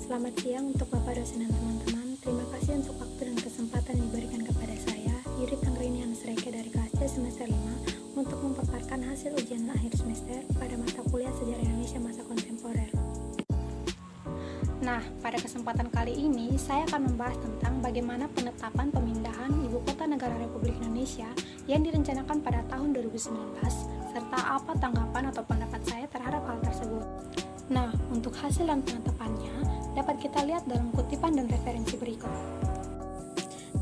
Selamat siang untuk Bapak dosen dan teman-teman. Terima kasih untuk waktu dan kesempatan yang diberikan kepada saya, Yuri Tangrinian Sreke dari kelas C semester 5, untuk memaparkan hasil ujian akhir semester pada mata kuliah Sejarah Indonesia Masa Kontemporer. Nah, pada kesempatan kali ini, saya akan membahas tentang bagaimana penetapan pemindahan Ibu Kota Negara Republik Indonesia yang direncanakan pada tahun 2019, serta apa tanggapan atau pendapat saya terhadap hal tersebut. Nah, untuk hasil dan penetapannya dapat kita lihat dalam kutipan dan referensi berikut.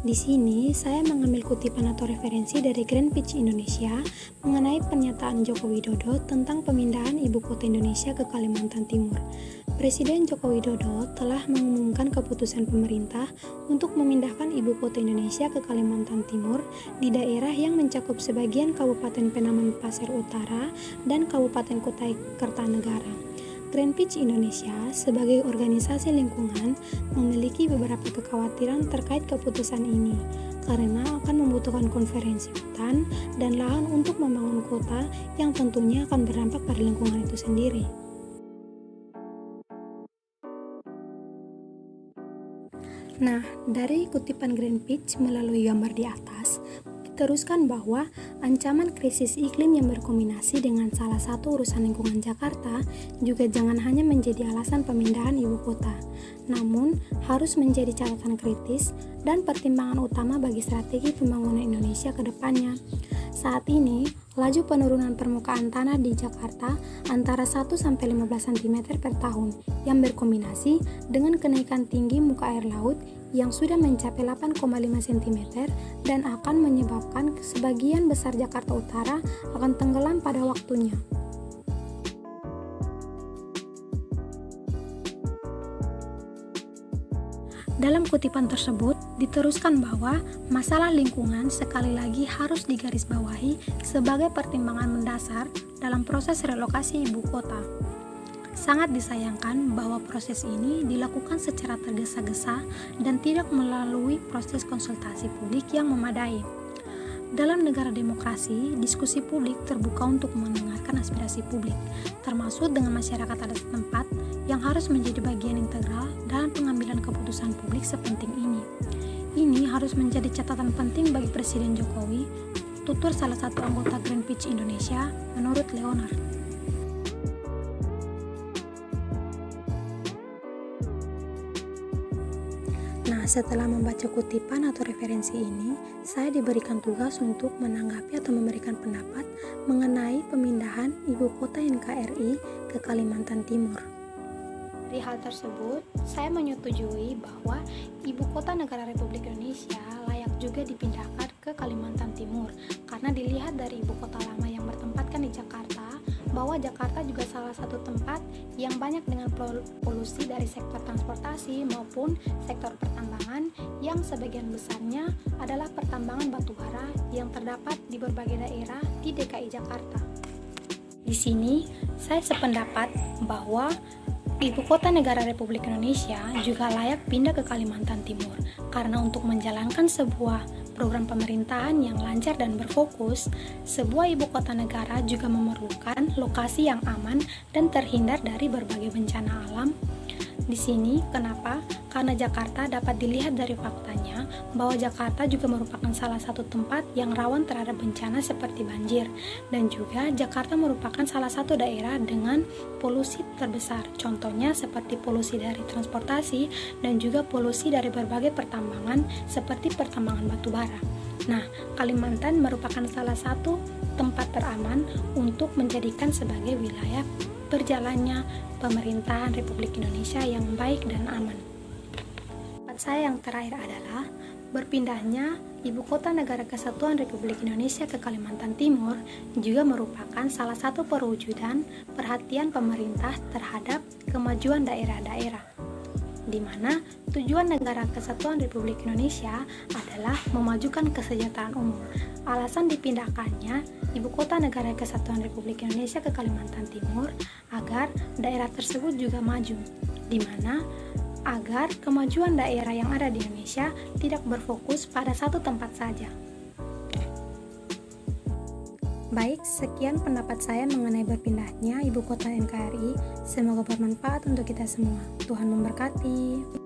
Di sini, saya mengambil kutipan atau referensi dari Grand Pitch Indonesia mengenai pernyataan Joko Widodo tentang pemindahan Ibu Kota Indonesia ke Kalimantan Timur. Presiden Joko Widodo telah mengumumkan keputusan pemerintah untuk memindahkan Ibu Kota Indonesia ke Kalimantan Timur di daerah yang mencakup sebagian Kabupaten Penaman Pasir Utara dan Kabupaten Kutai Kertanegara. Grand Pitch Indonesia sebagai organisasi lingkungan memiliki beberapa kekhawatiran terkait keputusan ini karena akan membutuhkan konferensi hutan dan lahan untuk membangun kota yang tentunya akan berdampak pada lingkungan itu sendiri. Nah, dari kutipan Grand Pitch melalui gambar di atas, diteruskan bahwa ancaman krisis iklim yang berkombinasi dengan salah satu urusan lingkungan Jakarta juga jangan hanya menjadi alasan pemindahan ibu kota, namun harus menjadi catatan kritis dan pertimbangan utama bagi strategi pembangunan Indonesia ke depannya. Saat ini, laju penurunan permukaan tanah di Jakarta antara 1-15 cm per tahun yang berkombinasi dengan kenaikan tinggi muka air laut yang sudah mencapai 8,5 cm dan akan menyebabkan sebagian besar Jakarta Utara akan tenggelam pada waktunya. Dalam kutipan tersebut, diteruskan bahwa masalah lingkungan sekali lagi harus digarisbawahi sebagai pertimbangan mendasar dalam proses relokasi ibu kota. Sangat disayangkan bahwa proses ini dilakukan secara tergesa-gesa dan tidak melalui proses konsultasi publik yang memadai. Dalam negara demokrasi, diskusi publik terbuka untuk mendengarkan aspirasi publik, termasuk dengan masyarakat adat setempat yang harus menjadi bagian integral dalam pengambilan keputusan publik sepenting ini. Ini harus menjadi catatan penting bagi Presiden Jokowi, tutur salah satu anggota Grand Pitch Indonesia, menurut Leonard. Nah, setelah membaca kutipan atau referensi ini, saya diberikan tugas untuk menanggapi atau memberikan pendapat mengenai pemindahan Ibu Kota NKRI ke Kalimantan Timur. Dari hal tersebut, saya menyetujui bahwa Ibu Kota Negara Republik Indonesia layak juga dipindahkan ke Kalimantan Timur karena dilihat dari Ibu Kota lama yang bertempatkan di Jakarta, bahwa Jakarta juga salah satu tempat yang banyak dengan polusi dari sektor transportasi maupun sektor pertambangan yang sebagian besarnya adalah pertambangan batu bara yang terdapat di berbagai daerah di DKI Jakarta. Di sini, saya sependapat bahwa Ibu Kota Negara Republik Indonesia juga layak pindah ke Kalimantan Timur karena untuk menjalankan sebuah program pemerintahan yang lancar dan berfokus, sebuah ibu kota negara juga memerlukan lokasi yang aman dan terhindar dari berbagai bencana alam. Di sini, kenapa? Karena Jakarta dapat dilihat dari faktanya bahwa Jakarta juga merupakan salah satu tempat yang rawan terhadap bencana seperti banjir, dan juga Jakarta merupakan salah satu daerah dengan polusi terbesar, contohnya seperti polusi dari transportasi dan juga polusi dari berbagai pertambangan seperti pertambangan batu bara. Nah, Kalimantan merupakan salah satu tempat teraman untuk menjadikan sebagai wilayah berjalannya pemerintahan Republik Indonesia yang baik dan aman. Pendapat saya yang terakhir adalah berpindahnya Ibu Kota Negara Kesatuan Republik Indonesia ke Kalimantan Timur juga merupakan salah satu perwujudan perhatian pemerintah terhadap kemajuan daerah-daerah, di mana tujuan Negara Kesatuan Republik Indonesia adalah memajukan kesejahteraan umum. Alasan dipindahkannya Ibu Kota Negara Kesatuan Republik Indonesia ke Kalimantan Timur agar daerah tersebut juga maju, di mana agar kemajuan daerah yang ada di Indonesia tidak berfokus pada satu tempat saja. Baik, sekian pendapat saya mengenai berpindahnya ibu kota NKRI. Semoga bermanfaat untuk kita semua. Tuhan memberkati.